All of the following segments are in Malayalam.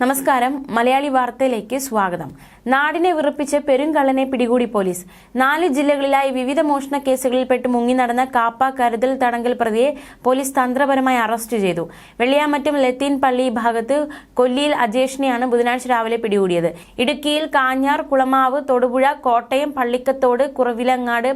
നമസ്കാരം. മലയാളി വാർത്തയിലേക്ക് സ്വാഗതം. നാടിനെ വിറപ്പിച്ച് പെരുങ്കള്ളനെ പിടികൂടി പോലീസ്. 4 ജില്ലകളിലായി വിവിധ മോഷണ കേസുകളിൽപ്പെട്ട് മുങ്ങി നടന്ന കാപ്പ കരുതൽ തടങ്കൽ പ്രതിയെ പോലീസ് തന്ത്രപരമായി അറസ്റ്റ് ചെയ്തു. വെള്ളിയാമറ്റം ലത്തീൻ പള്ളി ഭാഗത്ത് കൊല്ലിയിൽ അജേഷിനെയാണ് ബുധനാഴ്ച രാവിലെ പിടികൂടിയത്. ഇടുക്കിയിൽ കാഞ്ഞാർ, കുളമാവ്, തൊടുപുഴ, കോട്ടയം, പള്ളിക്കത്തോട്, കുറവിലങ്ങാട്,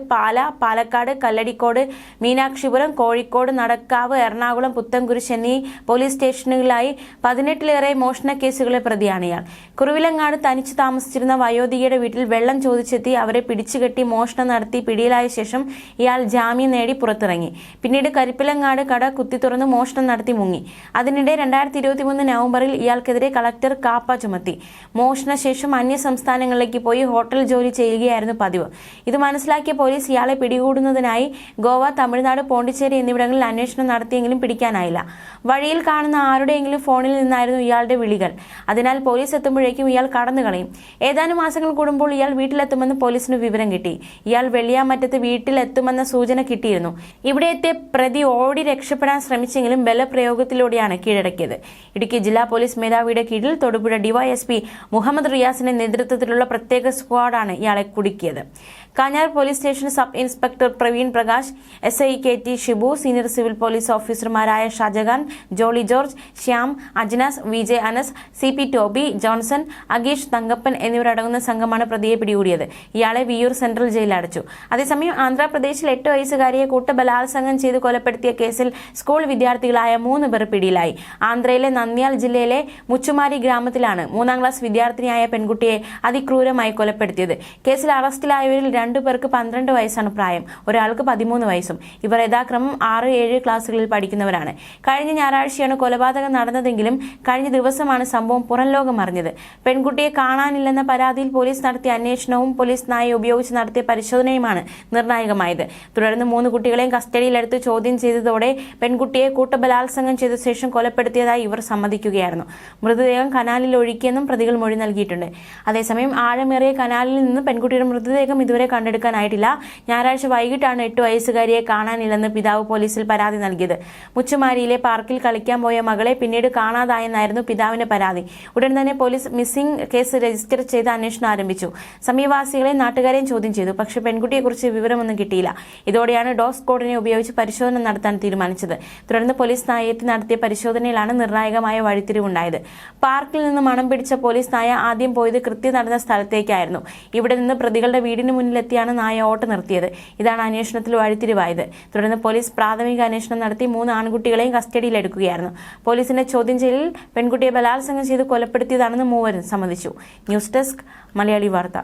പാലക്കാട്, കല്ലടിക്കോട്, മീനാക്ഷിപുരം, കോഴിക്കോട്, നടക്കാവ്, എറണാകുളം, പുത്തൻകുരിശ് എന്നീ പോലീസ് സ്റ്റേഷനുകളിലായി 18ലേറെ മോഷണ കേസുകളെ പ്രതിയാണ് ഇയാൾ. കുറവിലങ്ങാട് തനിച്ച് താമസിച്ചിരുന്ന വയോധികയുടെ വീട്ടിൽ വെള്ളം ചോദിച്ചെത്തി അവരെ പിടിച്ചുകെട്ടി മോഷണം നടത്തി പിടിയിലായ ശേഷം ഇയാൾ ജാമ്യം നേടി പുറത്തിറങ്ങി. പിന്നീട് കരിപ്പിലങ്ങാട് കട കുത്തി തുറന്ന് മോഷണം നടത്തി മുങ്ങി. അതിനിടെ 2023 നവംബറിൽ ഇയാൾക്കെതിരെ കളക്ടർ കാപ്പ ചുമത്തി. മോഷണശേഷം അന്യ സംസ്ഥാനങ്ങളിലേക്ക് പോയി ഹോട്ടൽ ജോലി ചെയ്യുകയായിരുന്നു പതിവ്. ഇത് മനസ്സിലാക്കിയ പോലീസ് ഇയാളെ പിടികൂടുന്നതിനായി ഗോവ, തമിഴ്നാട്, പോണ്ടിച്ചേരി എന്നിവിടങ്ങളിൽ അന്വേഷണം നടത്തിയെങ്കിലും പിടിക്കാനായില്ല. വഴിയിൽ കാണുന്ന ആരുടെയെങ്കിലും ഫോണിൽ നിന്നായിരുന്നു ഇയാളുടെ വിളികൾ. അതിനാൽ പോലീസ് എത്തുമ്പോഴേക്കും ഇയാൾ കടന്നു കളയും. ഏതാനും മാസങ്ങൾ കൂടുമ്പോൾ ഇയാൾ വീട്ടിലെത്തുമെന്ന് പോലീസിന് വിവരം കിട്ടി. ഇയാൾ വെള്ളിയാമറ്റത്ത് വീട്ടിലെത്തുമെന്ന സൂചന കിട്ടിയിരുന്നു. ഇവിടെ എത്തിയ പ്രതി ഓടി രക്ഷപ്പെടാൻ ശ്രമിച്ചെങ്കിലും ബലപ്രയോഗത്തിലൂടെയാണ് കീഴടക്കിയത്. ഇടുക്കി ജില്ലാ പോലീസ് മേധാവിയുടെ കീഴിൽ തൊടുപുഴ ഡിവൈഎസ്പി മുഹമ്മദ് റിയാസിന്റെ നേതൃത്വത്തിലുള്ള പ്രത്യേക സ്ക്വാഡാണ് ഇയാളെ കുടുക്കിയത്. Kanjar police station sub inspector Praveen Prakash, SI KT Shibu, senior civil police ഓഫീസർമാരായ ഷാജഹാൻ, ജോളി ജോർജ്, ശ്യാം, അജ്നാസ്, VJ അനസ്, CP ടോബി, ജോൺസൺ, അഗീഷ്, തങ്കപ്പൻ എന്നിവരടങ്ങുന്ന സംഘമാണ് പ്രതിയെ പിടികൂടിയത്. ഇയാളെ വിയൂർ സെൻട്രൽ ജയിലിൽ അടച്ചു. അതേസമയം ആന്ധ്രാപ്രദേശിൽ 8 വയസ്സുകാരിയെ കൂട്ടബലാത്സംഗം ചെയ്ത് കൊലപ്പെടുത്തിയ കേസിൽ സ്കൂൾ വിദ്യാർത്ഥികളായ 3 പേർ പിടിയിലായി. ആന്ധ്രയിലെ നന്ദ്യാൽ ജില്ലയിലെ മുച്ചുമാരി ഗ്രാമത്തിലാണ് 3ാം ക്ലാസ് വിദ്യാർത്ഥിനിയായ പെൺകുട്ടിയെ അതിക്രൂരമായി കൊലപ്പെടുത്തിയത്. കേസിൽ അറസ്റ്റിലായവരിൽ 2 പേർക്ക് 12 വയസ്സാണ് പ്രായം, ഒരാൾക്ക് 13 വയസ്സും. ഇവർ യഥാക്രമം 6, 7 ക്ലാസുകളിൽ പഠിക്കുന്നവരാണ്. കഴിഞ്ഞ ഞായറാഴ്ചയാണ് കൊലപാതകം നടന്നതെങ്കിലും കഴിഞ്ഞ ദിവസമാണ് സംഭവം പുറം ലോകം അറിഞ്ഞത്. പെൺകുട്ടിയെ കാണാനില്ലെന്ന പരാതിയിൽ പോലീസ് നടത്തിയ അന്വേഷണവും പോലീസ് നായയെ ഉപയോഗിച്ച് നടത്തിയ പരിശോധനയുമാണ് നിർണായകമായത്. തുടർന്ന് 3 കുട്ടികളെയും കസ്റ്റഡിയിലെടുത്ത് ചോദ്യം ചെയ്തതോടെ പെൺകുട്ടിയെ കൂട്ടബലാത്സംഗം ചെയ്ത ശേഷം കൊലപ്പെടുത്തിയതായി ഇവർ സമ്മതിക്കുകയായിരുന്നു. മൃതദേഹം കനാലിൽ ഒഴുക്കിയെന്നും പ്രതികൾ മൊഴി നൽകിയിട്ടുണ്ട്. അതേസമയം ആഴമേറിയ കനാലിൽ നിന്ന് പെൺകുട്ടിയുടെ മൃതദേഹം ഇതുവരെ കണ്ടെടുക്കാനായിട്ടില്ല. ഞായറാഴ്ച വൈകിട്ടാണ് 8 വയസ്സുകാരിയെ കാണാനില്ലെന്ന് പിതാവ് പോലീസിൽ പരാതി നൽകിയത്. മുച്ചുമാരിയിലെ പാർക്കിൽ കളിക്കാൻ പോയ മകളെ പിന്നീട് കാണാതായെന്നായിരുന്നു പിതാവിന്റെ പരാതി. ഉടൻ തന്നെ പോലീസ് മിസ്സിംഗ് കേസ് രജിസ്റ്റർ ചെയ്ത് അന്വേഷണം ആരംഭിച്ചു. സമീപവാസികളെയും നാട്ടുകാരെയും ചോദ്യം ചെയ്തു. പക്ഷേ പെൺകുട്ടിയെക്കുറിച്ച് വിവരമൊന്നും കിട്ടിയില്ല. ഇതോടെയാണ് ഡോഗ് സ്ക്വാഡിനെ ഉപയോഗിച്ച് പരിശോധന നടത്താൻ തീരുമാനിച്ചത്. തുടർന്ന് പോലീസ് നായയെത്തി നടത്തിയ പരിശോധനയിലാണ് നിർണായകമായ വഴിത്തിരിവുണ്ടായത്. പാർക്കിൽ നിന്ന് മണം പിടിച്ച പോലീസ് നായ ആദ്യം പോയത് കൃത്യം നടന്ന സ്ഥലത്തേക്കായിരുന്നു. ഇവിടെ നിന്ന് പ്രതികളുടെ വീടിന് മുന്നിലെത്തിയാണ് നായ ഓട്ട നിർത്തിയത്. ഇതാണ് അന്വേഷണത്തിൽ വഴിത്തിരിവായത്. തുടർന്ന് പോലീസ് പ്രാഥമിക അന്വേഷണം നടത്തി 3 ആൺകുട്ടികളെയും കസ്റ്റഡിയിലെടുക്കുകയായിരുന്നു. പോലീസിന്റെ ചോദ്യം ചെയ്യലിൽ പെൺകുട്ടിയെ ബലാത്സംഗം ചെയ്ത് കൊലപ്പെടുത്തിയതാണെന്ന് മൂവരും സമ്മതിച്ചു. ന്യൂസ് ഡെസ്ക്, മലയാളി വാർത്ത.